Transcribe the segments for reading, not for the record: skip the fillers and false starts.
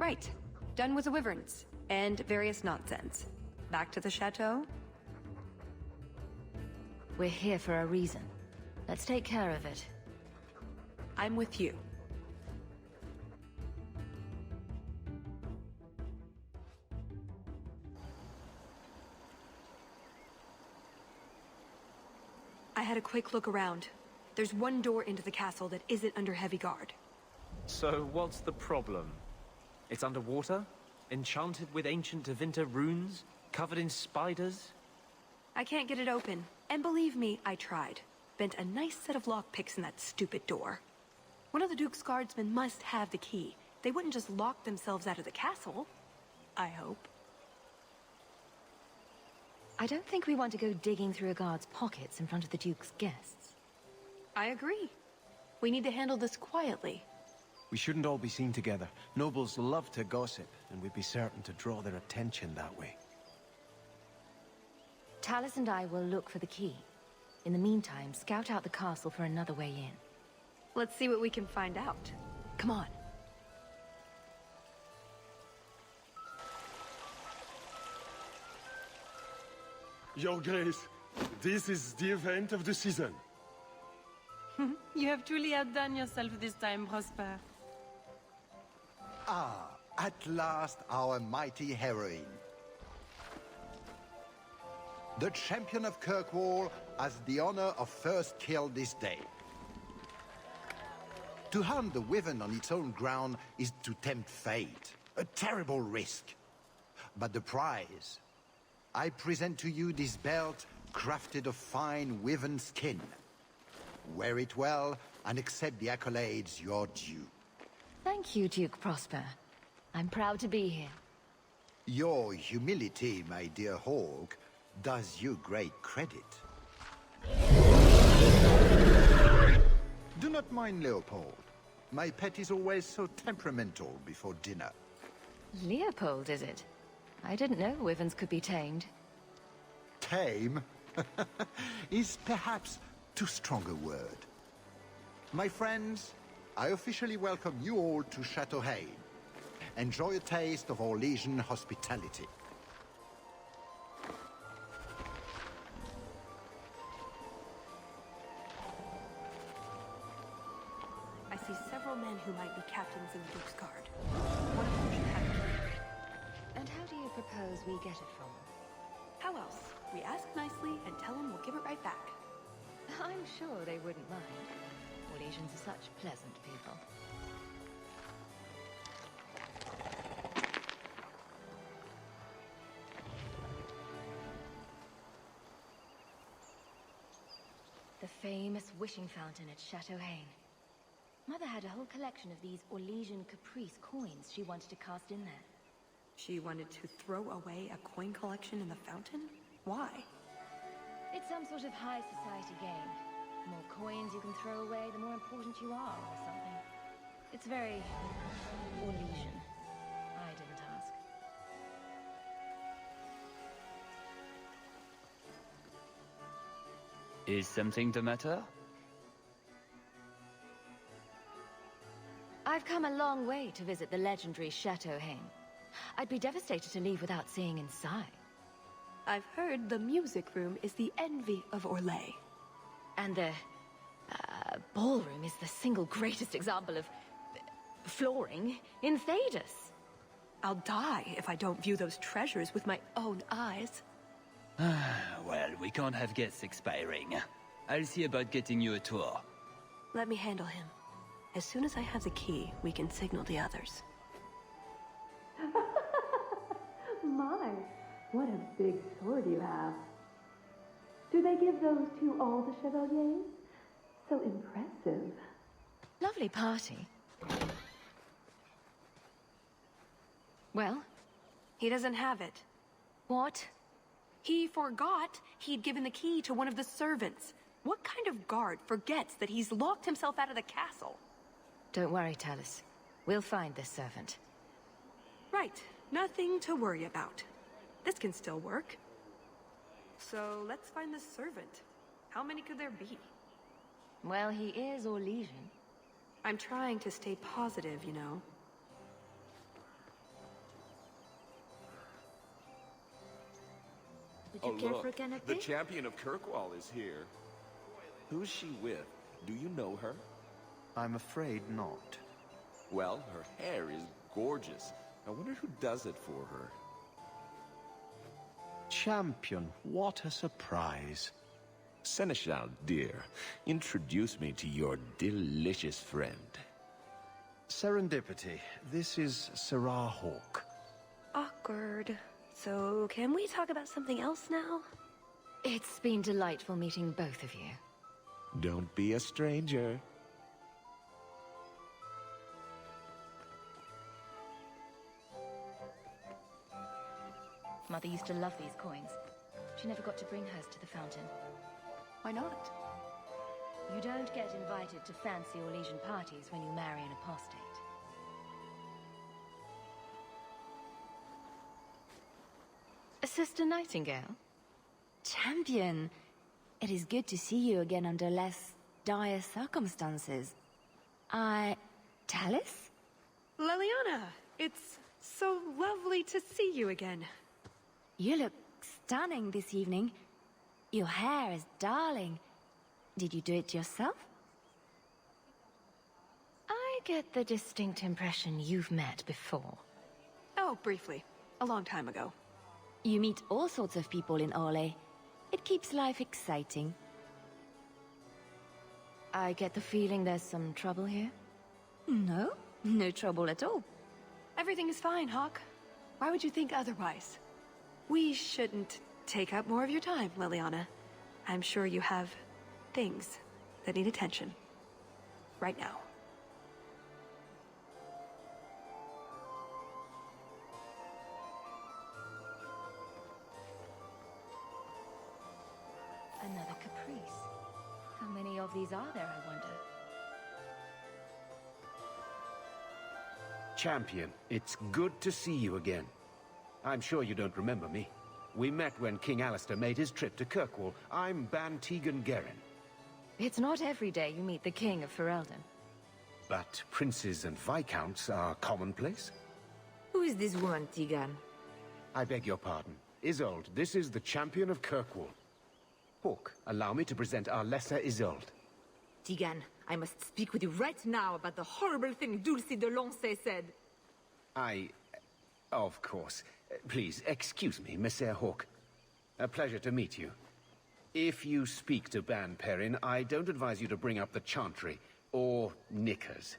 Right. Done with the wyverns. And various nonsense. Back to the chateau? We're here for a reason. Let's take care of it. I'm with you. I had a quick look around. There's one door into the castle that isn't under heavy guard. So what's the problem? It's underwater? Enchanted with ancient Tevinter runes? Covered in spiders? I can't get it open. And believe me, I tried. Bent a nice set of lockpicks in that stupid door. One of the Duke's guardsmen must have the key. They wouldn't just lock themselves out of the castle. I hope. I don't think we want to go digging through a guard's pockets in front of the Duke's guests. I agree. We need to handle this quietly. We shouldn't all be seen together. Nobles love to gossip, and we'd be certain to draw their attention that way. Talus and I will look for the key. In the meantime, scout out the castle for another way in. Let's see what we can find out. Come on. Your Grace, this is the event of the season. You have truly outdone yourself this time, Prosper. Ah, at last our mighty heroine. The champion of Kirkwall has the honor of first kill this day. To hunt the wyvern on its own ground is to tempt fate, a terrible risk. But the prize, I present to you this belt crafted of fine wyvern skin. Wear it well and accept the accolades you're due. Thank you, Duke Prosper. I'm proud to be here. Your humility, my dear Hawke, does you great credit. Do not mind Leopold. My pet is always so temperamental before dinner. Leopold, is it? I didn't know wyverns could be tamed. Tame is perhaps too strong a word. My friends, I officially welcome you all to Chateau Hain. Enjoy a taste of our Legion hospitality. I see several men who might be captains in the Duke's Guard. One of them should have a key. And how do you propose we get it from them? How else? We ask nicely and tell them we'll give it right back. I'm sure they wouldn't mind. Orlesians are such pleasant people. The famous wishing fountain at Chateau Hain. Mother had a whole collection of these Orlesian caprice coins she wanted to cast in there. She wanted to throw away a coin collection in the fountain? Why? It's some sort of high society game. The more coins you can throw away, the more important you are, or something. It's very Orlesian. I didn't ask. Is something the matter? I've come a long way to visit the legendary Chateau Hain. I'd be devastated to leave without seeing inside. I've heard the music room is the envy of Orlais. And the ballroom is the single greatest example of flooring in Thedas. I'll die if I don't view those treasures with my own eyes. Well, we can't have guests expiring. I'll see about getting you a tour. Let me handle him. As soon as I have the key, we can signal the others. My, what a big sword you have. Do they give those to all the chevaliers? So impressive. Lovely party. Well? He doesn't have it. What? He forgot he'd given the key to one of the servants. What kind of guard forgets that he's locked himself out of the castle? Don't worry, Talus. We'll find this servant. Right. Nothing to worry about. This can still work. So let's find the servant. How many could there be? Well, he is Orlesian. I'm trying to stay positive, you know. you care look, for a canapé? the champion of Kirkwall is here. Who's she with? Do you know her? I'm afraid not. Well, her hair is gorgeous. I wonder who does it for her. Champion, what a surprise. Seneschal, dear, introduce me to your delicious friend. Serendipity, this is Sirrah Hawke. Awkward. So, can we talk about something else now? It's been delightful meeting both of you. Don't be a stranger. Mother used to love these coins. She never got to bring hers to the fountain. Why not? You don't get invited to fancy Orlesian parties when you marry an apostate. Sister Nightingale? Champion, it is good to see you again under less dire circumstances. Tallis? Leliana, it's so lovely to see you again. You look stunning this evening. Your hair is darling. Did you do it yourself? I get the distinct impression you've met before. Oh, briefly. A long time ago. You meet all sorts of people in Orlais. It keeps life exciting. I get the feeling there's some trouble here? No, no trouble at all. Everything is fine, Hawke. Why would you think otherwise? We shouldn't take up more of your time, Leliana. I'm sure you have things that need attention. Right now. Another caprice. How many of these are there, I wonder? Champion, it's good to see you again. I'm sure you don't remember me. We met when King Alistair made his trip to Kirkwall. I'm Ban Tegan Gerin. It's not every day you meet the King of Ferelden. But princes and viscounts are commonplace. Who is this woman, Tegan? I beg your pardon. Isolde, this is the champion of Kirkwall. Hawke, allow me to present our lesser Isolde. Tegan, I must speak with you right now about the horrible thing Dulcie de Lancey said. Of course. Please, excuse me, Messer Hawke. A pleasure to meet you. If you speak to Ban Perrin, I don't advise you to bring up the Chantry, or knickers.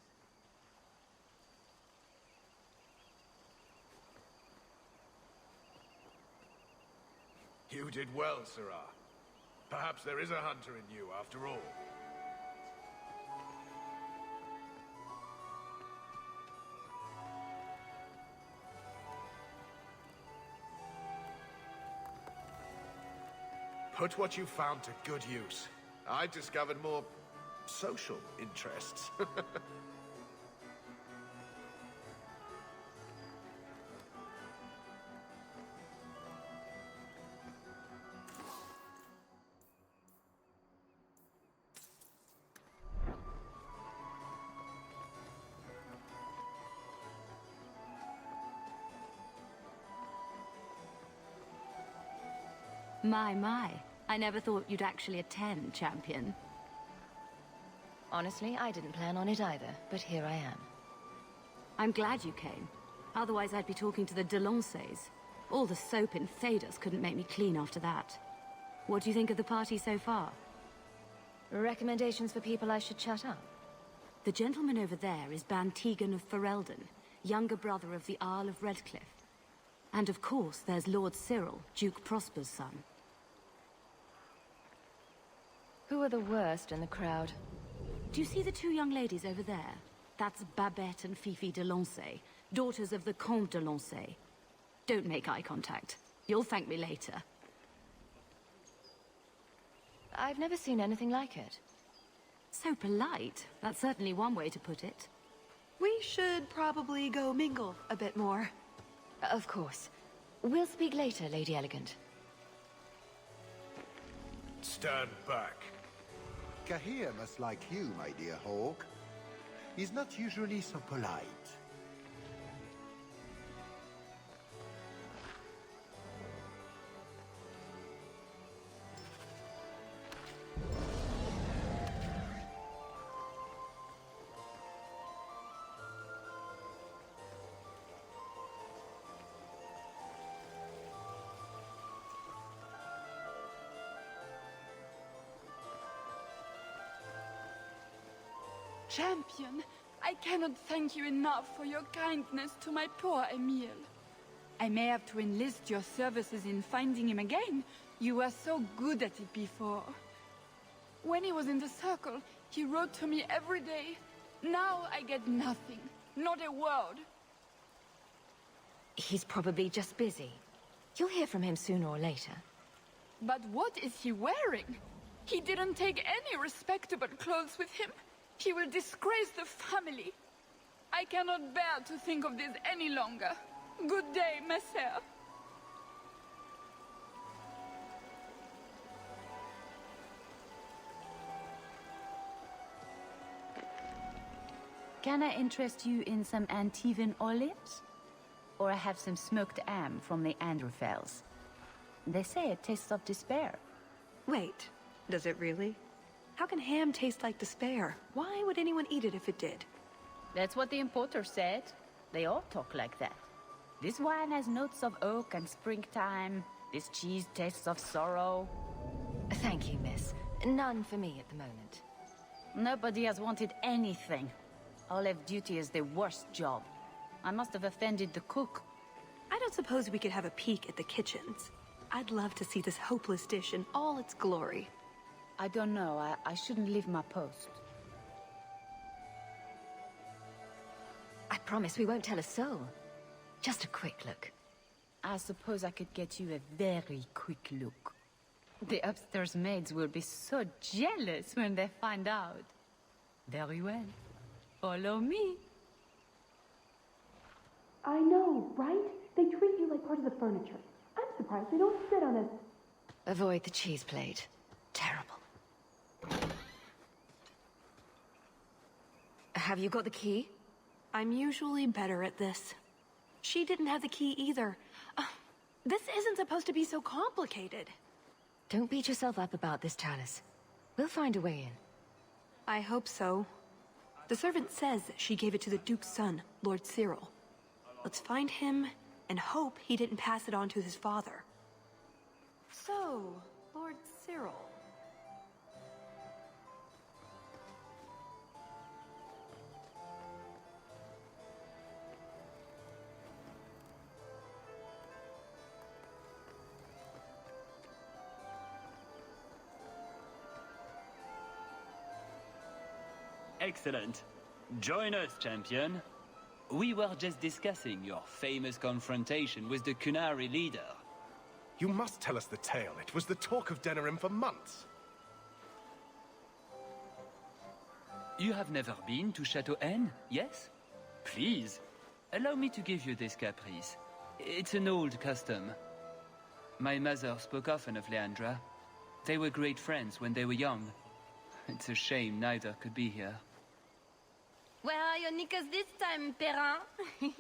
You did well, Sirrah. Perhaps there is a hunter in you, after all. Put what you found to good use. I discovered more social interests. My. I never thought you'd actually attend, Champion. Honestly, I didn't plan on it either, but here I am. I'm glad you came. Otherwise, I'd be talking to the de Lanceys. All the soap in Thedas couldn't make me clean after that. What do you think of the party so far? Recommendations for people I should shut up? The gentleman over there is Ban Tegan of Ferelden, younger brother of the Earl of Redcliffe. And of course, there's Lord Cyril, Duke Prosper's son. Who are the worst in the crowd? Do you see the two young ladies over there? That's Babette and Fifi de Lancey, daughters of the Comte de Lancey. Don't make eye contact. You'll thank me later. I've never seen anything like it. So polite. That's certainly one way to put it. We should probably go mingle a bit more. Of course. We'll speak later, Lady Elegant. Stand back. Kahir must like you, my dear Hawke. He's not usually so polite. Champion, I cannot thank you enough for your kindness to my poor Emile. I may have to enlist your services in finding him again. You were so good at it before. When he was in the circle, he wrote to me every day. Now I get nothing, not a word. He's probably just busy. You'll hear from him sooner or later. But what is he wearing? He didn't take any respectable clothes with him. He will disgrace the family. I cannot bear to think of this any longer. Good day, Messer. Can I interest you in some Antivan olives? Or I have some smoked ham from the Androfels. They say it tastes of despair. Wait, does it really? How can ham taste like despair? Why would anyone eat it if it did? That's what the importer said. They all talk like that. This wine has notes of oak and springtime. This cheese tastes of sorrow. Thank you, miss. None for me at the moment. Nobody has wanted anything. Olive duty is the worst job. I must have offended the cook. I don't suppose we could have a peek at the kitchens. I'd love to see this hopeless dish in all its glory. I don't know. I shouldn't leave my post. I promise we won't tell a soul. Just a quick look. I suppose I could get you a very quick look. The upstairs maids will be so jealous when they find out. Very well. Follow me. I know, right? They treat you like part of the furniture. I'm surprised they don't sit on it. Avoid the cheese plate. Terrible. Have you got the key? I'm usually better at this. She didn't have the key either. This isn't supposed to be so complicated. Don't beat yourself up about this, Chalice. We'll find a way in. I hope so. The servant says she gave it to the Duke's son, Lord Cyril. Let's find him and hope he didn't pass it on to his father. So, Lord Cyril. Excellent. Join us, champion. We were just discussing your famous confrontation with the Kunari leader. You must tell us the tale. It was the talk of Denerim for months. You have never been to Chateau N, yes? Please, allow me to give you this caprice. It's an old custom. My mother spoke often of Leandra. They were great friends when they were young. It's a shame neither could be here. Where are your knickers this time, Perrin?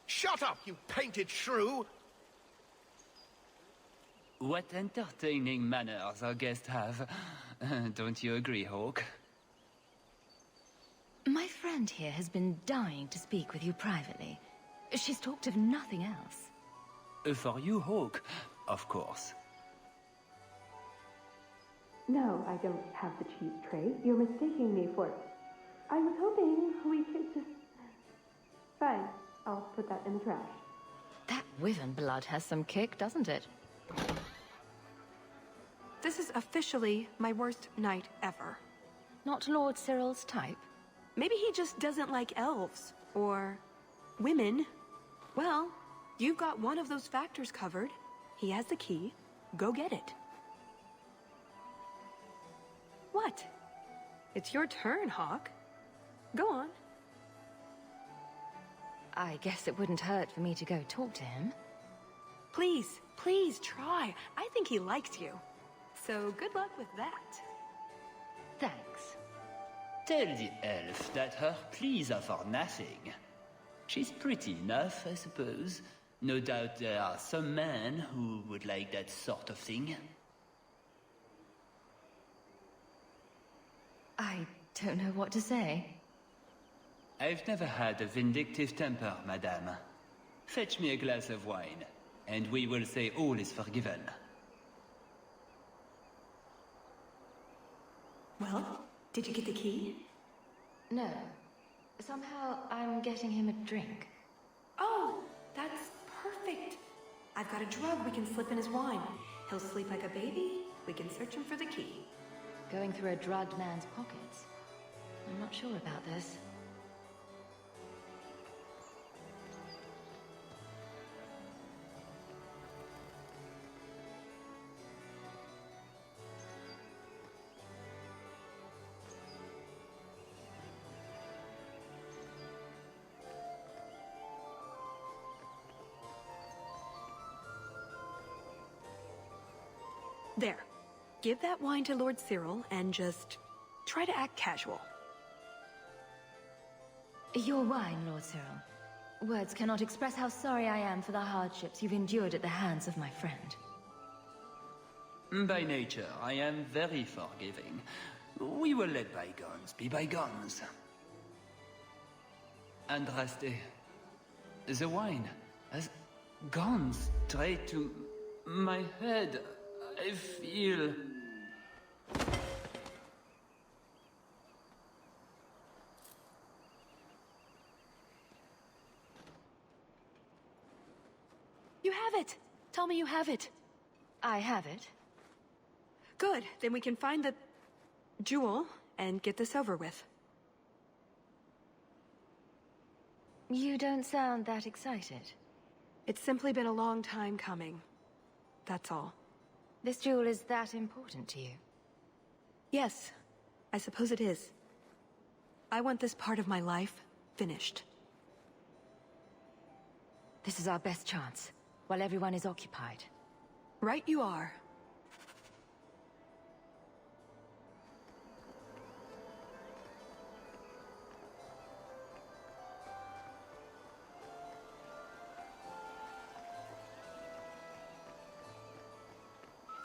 Shut up, you painted shrew! What entertaining manners our guests have. Don't you agree, Hawke? My friend here has been dying to speak with you privately. She's talked of nothing else. For you, Hawke, of course. No, I don't have the cheese tray. You're mistaking me for... I was hoping we could just... Fine, I'll put that in the trash. That Wyvern blood has some kick, doesn't it? This is officially my worst night ever. Not Lord Cyril's type? Maybe he just doesn't like elves. Or... women. Well, you've got one of those factors covered. He has the key. Go get it. What? It's your turn, Hawke. Go on. I guess it wouldn't hurt for me to go talk to him. Please, please try. I think he likes you. So good luck with that. Thanks. Tell the elf that her pleas are for nothing. She's pretty enough, I suppose. No doubt there are some men who would like that sort of thing. I don't know what to say. I've never had a vindictive temper, madame. Fetch me a glass of wine, and we will say all is forgiven. Well, did you get the key? No. Somehow I'm getting him a drink. Oh, that's perfect. I've got a drug we can slip in his wine. He'll sleep like a baby. We can search him for the key. Going through a drugged man's pockets. I'm not sure about this. There. Give that wine to Lord Cyril and just try to act casual. Your wine, Lord Cyril. Words cannot express how sorry I am for the hardships you've endured at the hands of my friend. By nature, I am very forgiving. We will let bygones be bygones. Andraste, the wine has gone straight to my head. I feel... You have it! Tell me you have it. I have it. Good. Then we can find the jewel and get this over with. You don't sound that excited. It's simply been a long time coming. That's all. This jewel is that important to you? Yes, I suppose it is. I want this part of my life finished. This is our best chance, while everyone is occupied. Right you are.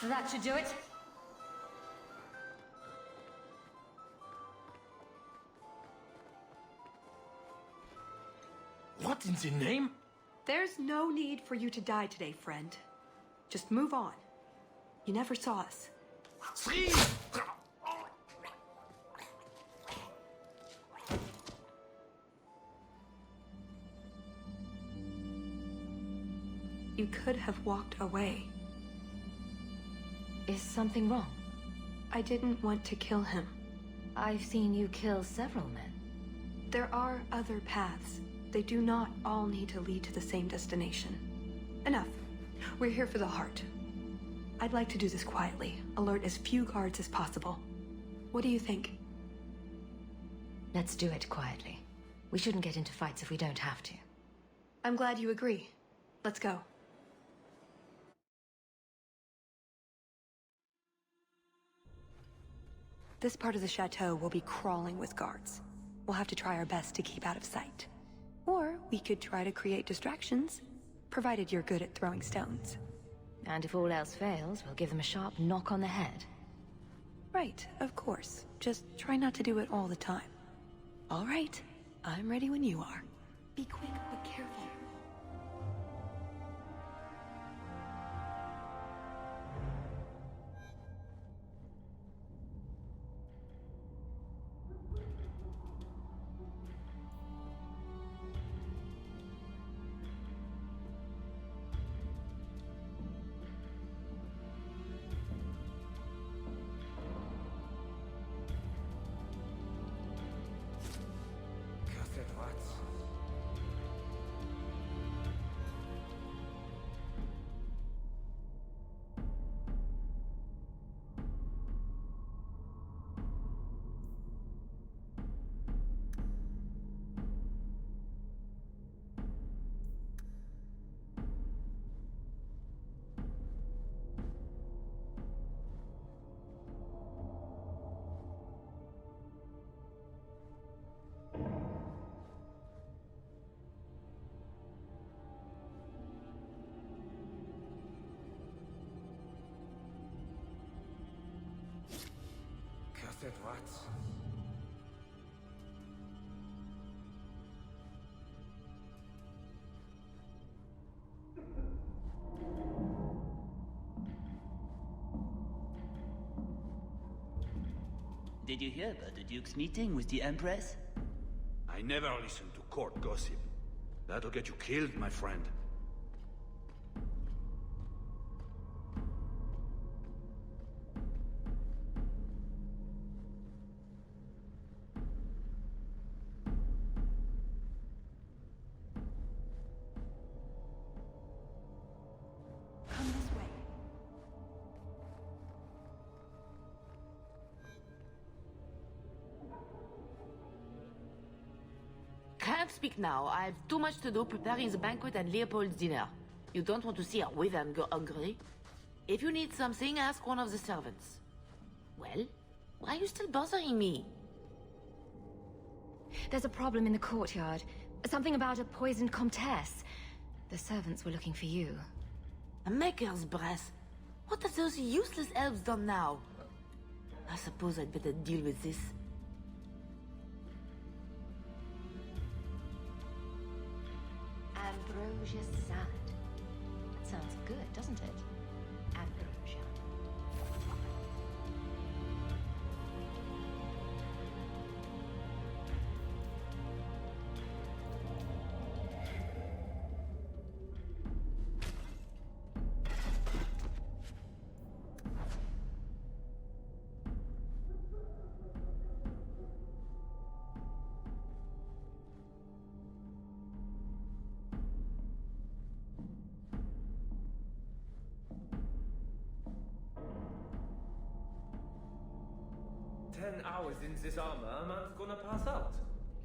That should do it. What in the name? There's no need for you to die today, friend. Just move on. You never saw us. You could have walked away. Is something wrong? I didn't want to kill him. I've seen you kill several men. There are other paths. They do not all need to lead to the same destination. Enough. We're here for the heart. I'd like to do this quietly, alert as few guards as possible. What do you think? Let's do it quietly. We shouldn't get into fights if we don't have to. I'm glad you agree. Let's go. This part of the chateau will be crawling with guards. We'll have to try our best to keep out of sight. Or we could try to create distractions, provided you're good at throwing stones. And if all else fails, we'll give them a sharp knock on the head. Right, of course. Just try not to do it all the time. All right, I'm ready when you are. Be quick, but careful. Did you hear about the Duke's meeting with the Empress? I never listen to court gossip. That'll get you killed, my friend. Come this way. Can't speak now. I have too much to do preparing the banquet and Leopold's dinner. You don't want to see her wither and go hungry. If you need something, ask one of the servants. Well, why are you still bothering me? There's a problem in the courtyard. Something about a poisoned comtesse. The servants were looking for you. A maker's breath. What have those useless elves done now? I suppose I'd better deal with this. Ambrosia salad. That sounds good, doesn't it? Ambrosia. Hours in this armor, a man's gonna pass out.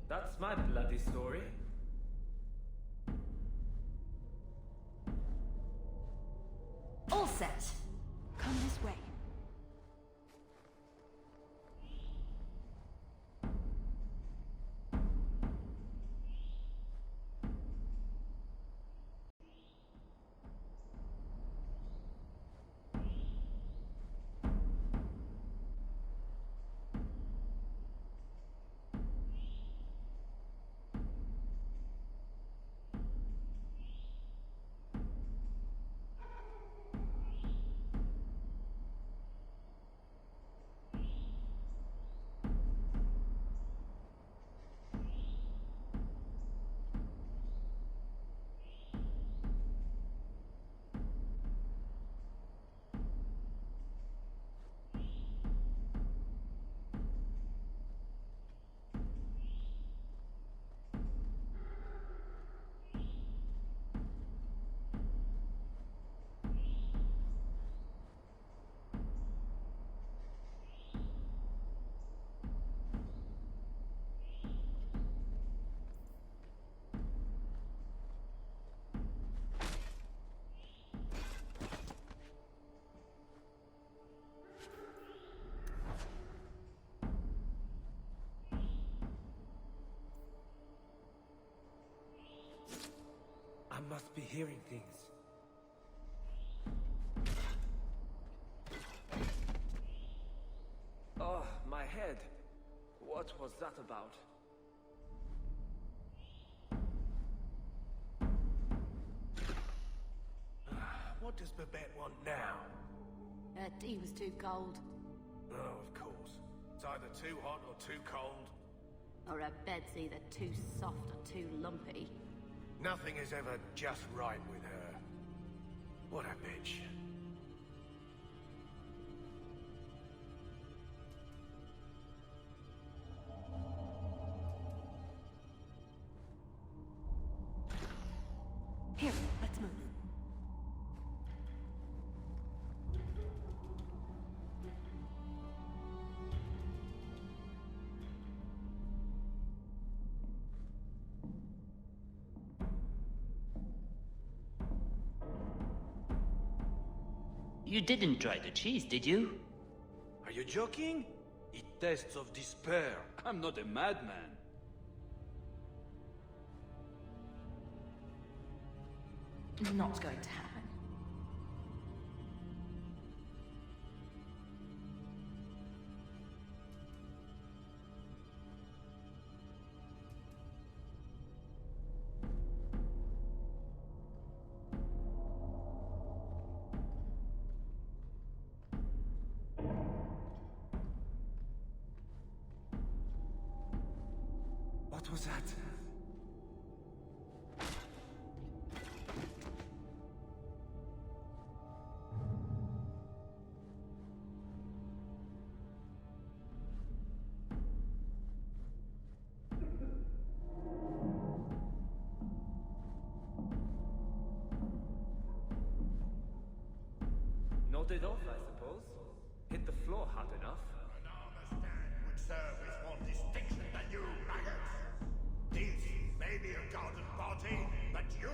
That's my bloody story. All set. Come this way. I must be hearing things. Oh, my head. What was that about? What does Babette want now? Her tea was too cold. Oh, of course. It's either too hot or too cold. Or her bed's either too soft or too lumpy. Nothing is ever just right with her. What a bitch. Here, let's move. You didn't try the cheese, did you? Are you joking? It tastes of despair. I'm not a madman. Not going to happen. What was that? Nodded off, I suppose. Hit the floor hard enough. An armor stand would serve with more distinction than you, maggots. This may be a garden party, but you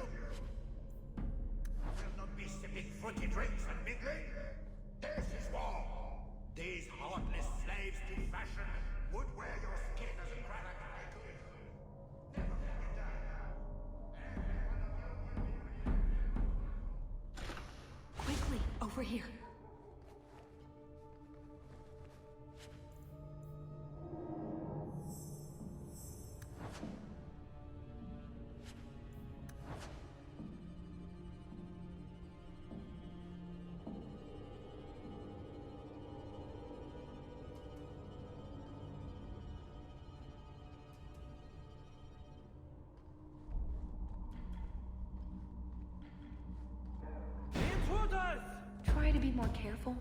will not be sipping fruity drinks and mingling. This is war. These heartless slaves to fashion would wear your skin as a cravat if they could. Never forget that. Every one of you will be Quickly, over here. Try to be more careful.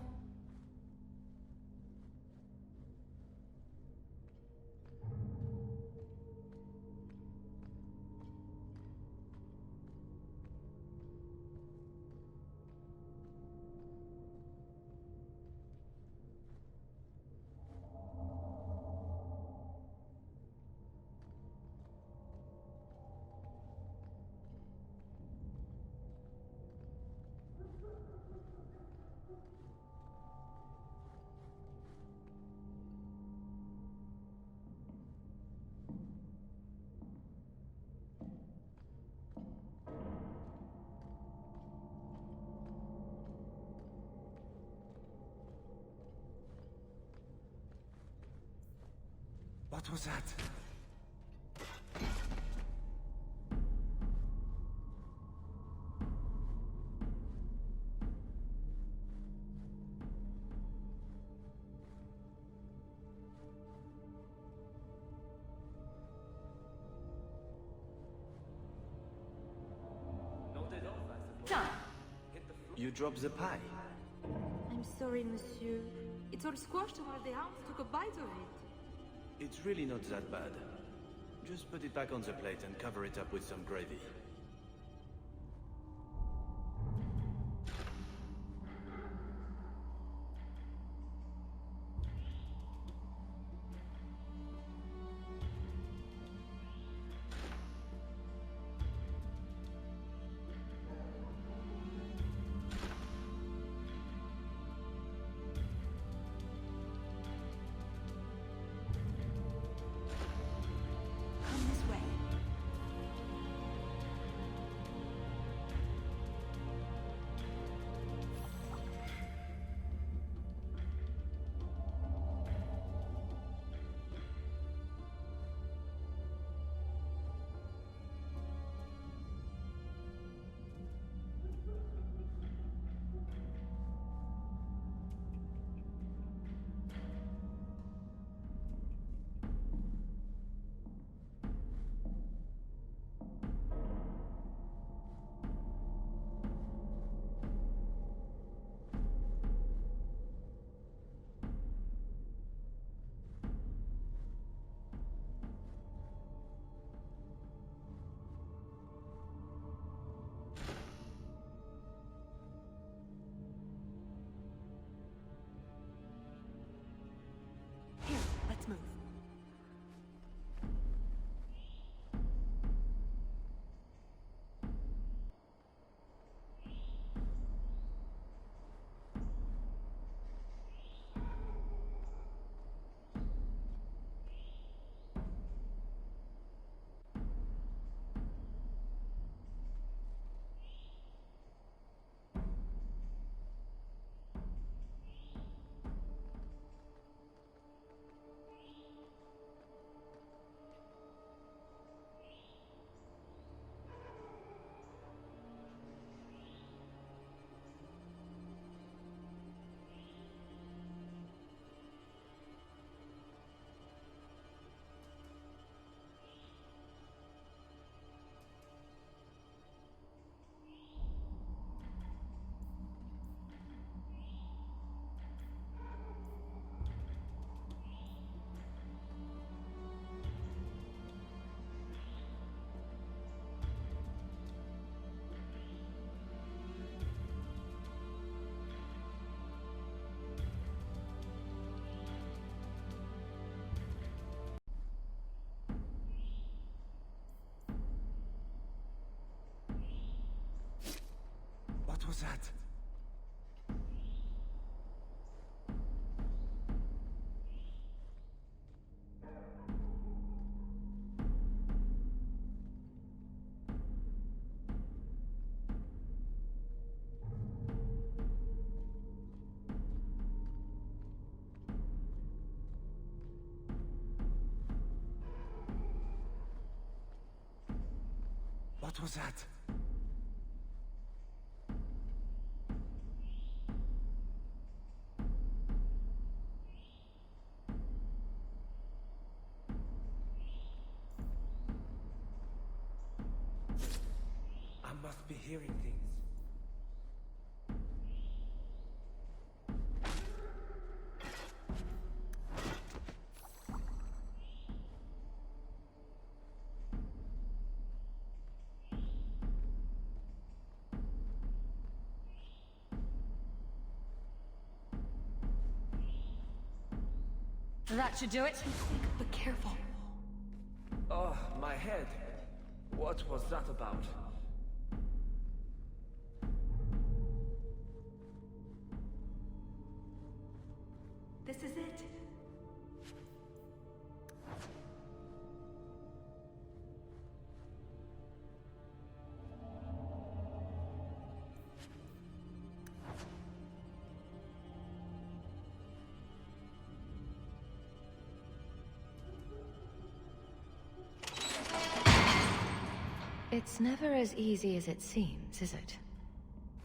What was that? Done. You dropped the pie. I'm sorry, monsieur. It's all squashed and one of the hounds took a bite of it. It's really not that bad. Just put it back on the plate and cover it up with some gravy. Come this way. was that? What was that? I must be hearing things. That should do it. But careful. Oh, my head. What was that about? This is it. It's never as easy as it seems, is it?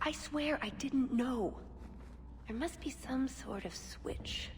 I swear I didn't know. There must be some sort of switch.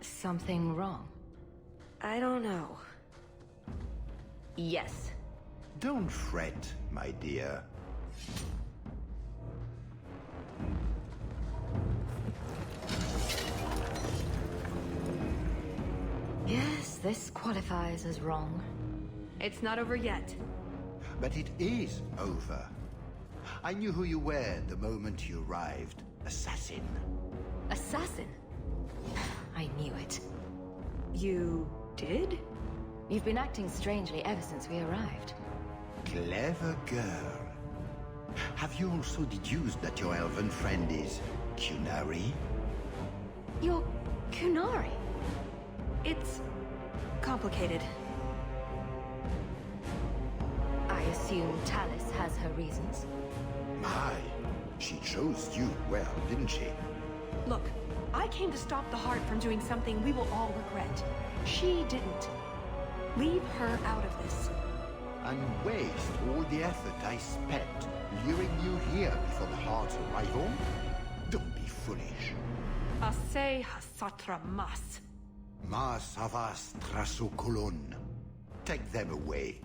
Something wrong? I don't know. Yes. Don't fret, my dear. Yes, this qualifies as wrong. It's not over yet. But it is over. I knew who you were the moment you arrived. Assassin. Assassin? I knew it. You did? You've been acting strangely ever since we arrived. Clever girl. Have you also deduced that your elven friend is Kunari? You're Kunari? It's complicated. I assume Talus has her reasons. My, she chose you well, didn't she? Look, I came to stop the Heart from doing something we will all regret. She didn't. Leave her out of this. And waste all the effort I spent luring you here before the Heart's arrival? Don't be foolish. Assez hasatra mas. Mas havas trasokolon. Take them away.